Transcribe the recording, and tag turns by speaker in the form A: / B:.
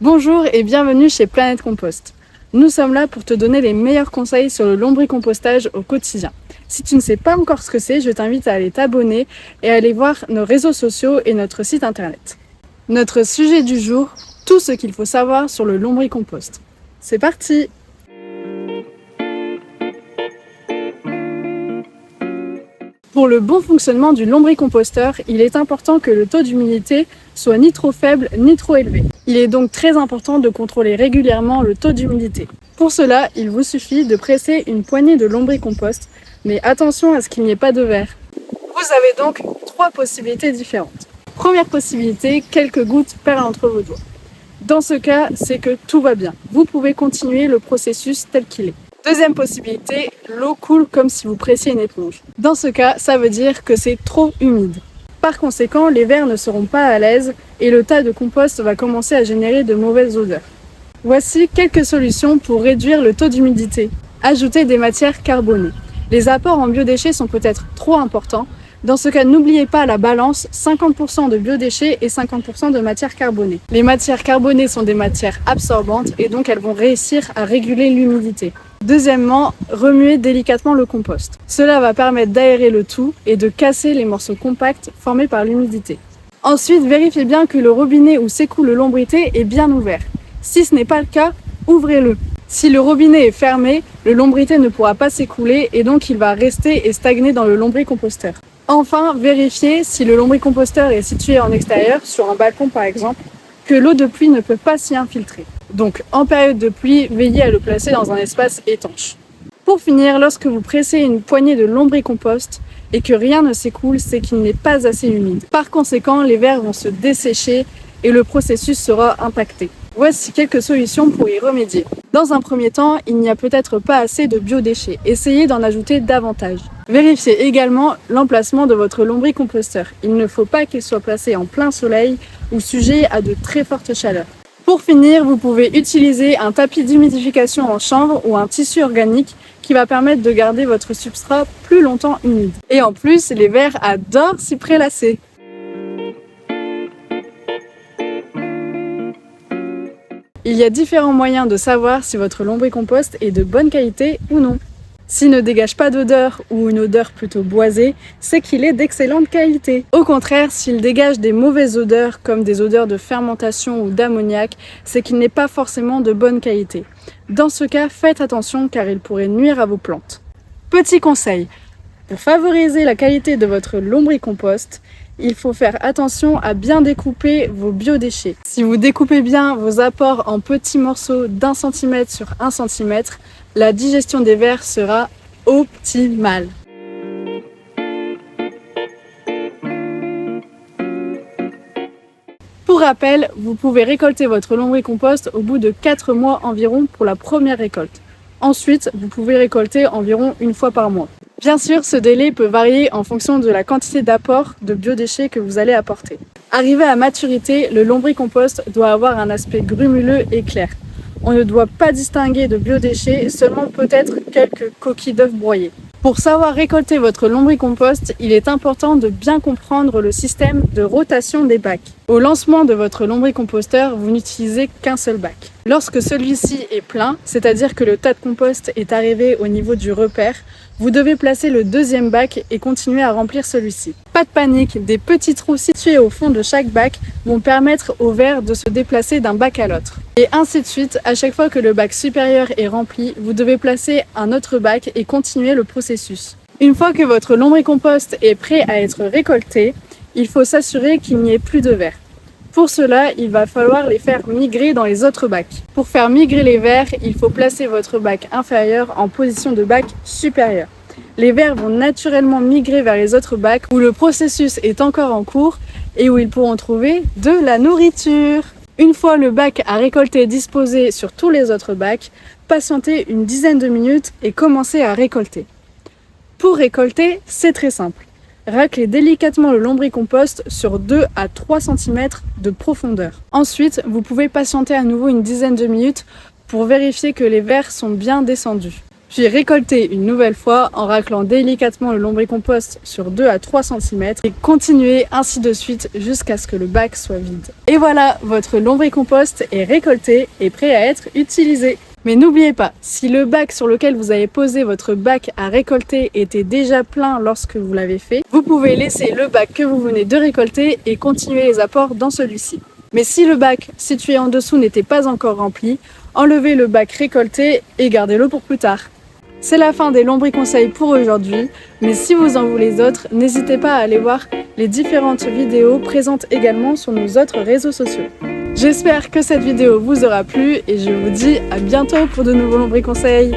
A: Bonjour et bienvenue chez Planète Compost. Nous sommes là pour te donner les meilleurs conseils sur le lombricompostage au quotidien. Si tu ne sais pas encore ce que c'est, je t'invite à aller t'abonner et à aller voir nos réseaux sociaux et notre site internet. Notre sujet du jour, tout ce qu'il faut savoir sur le lombricompost. C'est parti! Pour le bon fonctionnement du lombricomposteur, il est important que le taux d'humidité soit ni trop faible ni trop élevé. Il est donc très important de contrôler régulièrement le taux d'humidité. Pour cela, il vous suffit de presser une poignée de lombricompost, mais attention à ce qu'il n'y ait pas de verre. Vous avez donc 3 possibilités différentes. Première possibilité, quelques gouttes perlent entre vos doigts. Dans ce cas, c'est que tout va bien. Vous pouvez continuer le processus tel qu'il est. Deuxième possibilité, l'eau coule comme si vous pressiez une éponge. Dans ce cas, ça veut dire que c'est trop humide. Par conséquent, les vers ne seront pas à l'aise et le tas de compost va commencer à générer de mauvaises odeurs. Voici quelques solutions pour réduire le taux d'humidité. Ajoutez des matières carbonées. Les apports en biodéchets sont peut-être trop importants. Dans ce cas, n'oubliez pas la balance 50% de biodéchets et 50% de matières carbonées. Les matières carbonées sont des matières absorbantes et donc elles vont réussir à réguler l'humidité. Deuxièmement, remuez délicatement le compost. Cela va permettre d'aérer le tout et de casser les morceaux compacts formés par l'humidité. Ensuite, vérifiez bien que le robinet où s'écoule le lombrité est bien ouvert. Si ce n'est pas le cas, ouvrez-le. Si le robinet est fermé, le lombrité ne pourra pas s'écouler et donc il va rester et stagner dans le lombricomposteur. Enfin, vérifiez si le lombricomposteur est situé en extérieur, sur un balcon par exemple, que l'eau de pluie ne peut pas s'y infiltrer. Donc, en période de pluie, veillez à le placer dans un espace étanche. Pour finir, lorsque vous pressez une poignée de lombricompost et que rien ne s'écoule, c'est qu'il n'est pas assez humide. Par conséquent, les vers vont se dessécher et le processus sera impacté. Voici quelques solutions pour y remédier. Dans un premier temps, il n'y a peut-être pas assez de biodéchets. Essayez d'en ajouter davantage. Vérifiez également l'emplacement de votre lombricomposteur. Il ne faut pas qu'il soit placé en plein soleil ou sujet à de très fortes chaleurs. Pour finir, vous pouvez utiliser un tapis d'humidification en chanvre ou un tissu organique qui va permettre de garder votre substrat plus longtemps humide. Et en plus, les vers adorent s'y prélasser. Il y a différents moyens de savoir si votre lombricompost est de bonne qualité ou non. S'il ne dégage pas d'odeur ou une odeur plutôt boisée, c'est qu'il est d'excellente qualité. Au contraire, s'il dégage des mauvaises odeurs comme des odeurs de fermentation ou d'ammoniac, c'est qu'il n'est pas forcément de bonne qualité. Dans ce cas, faites attention car il pourrait nuire à vos plantes. Petit conseil, pour favoriser la qualité de votre lombricompost, il faut faire attention à bien découper vos biodéchets. Si vous découpez bien vos apports en petits morceaux d'1 cm sur 1 cm, la digestion des vers sera optimale. Pour rappel, vous pouvez récolter votre lombricompost au bout de 4 mois environ pour la première récolte. Ensuite, vous pouvez récolter environ 1 fois par mois. Bien sûr, ce délai peut varier en fonction de la quantité d'apport de biodéchets que vous allez apporter. Arrivé à maturité, le lombricompost doit avoir un aspect grumuleux et clair. On ne doit pas distinguer de biodéchets, seulement peut-être quelques coquilles d'œufs broyées. Pour savoir récolter votre lombricompost, il est important de bien comprendre le système de rotation des bacs. Au lancement de votre lombricomposteur, vous n'utilisez qu'un seul bac. Lorsque celui-ci est plein, c'est-à-dire que le tas de compost est arrivé au niveau du repère, vous devez placer le deuxième bac et continuer à remplir celui-ci. Pas de panique, des petits trous situés au fond de chaque bac vont permettre aux vers de se déplacer d'un bac à l'autre. Et ainsi de suite, à chaque fois que le bac supérieur est rempli, vous devez placer un autre bac et continuer le processus. Une fois que votre lombricompost est prêt à être récolté, il faut s'assurer qu'il n'y ait plus de vers. Pour cela, il va falloir les faire migrer dans les autres bacs. Pour faire migrer les vers, il faut placer votre bac inférieur en position de bac supérieur. Les vers vont naturellement migrer vers les autres bacs où le processus est encore en cours et où ils pourront trouver de la nourriture. Une fois le bac à récolter disposé sur tous les autres bacs, patientez une dizaine de minutes et commencez à récolter. Pour récolter, c'est très simple. Raclez délicatement le lombricompost sur 2 à 3 cm de profondeur. Ensuite, vous pouvez patienter à nouveau une dizaine de minutes pour vérifier que les vers sont bien descendus. puis récolter une nouvelle fois en raclant délicatement le lombricompost sur 2 à 3 cm et continuer ainsi de suite jusqu'à ce que le bac soit vide. Et voilà, votre lombricompost est récolté et prêt à être utilisé. Mais n'oubliez pas, si le bac sur lequel vous avez posé votre bac à récolter était déjà plein lorsque vous l'avez fait, vous pouvez laisser le bac que vous venez de récolter et continuer les apports dans celui-ci. Mais si le bac situé en dessous n'était pas encore rempli, enlevez le bac récolté et gardez-le pour plus tard. C'est la fin des lombriconseils pour aujourd'hui, mais si vous en voulez d'autres, n'hésitez pas à aller voir les différentes vidéos présentes également sur nos autres réseaux sociaux. J'espère que cette vidéo vous aura plu et je vous dis à bientôt pour de nouveaux lombriconseils.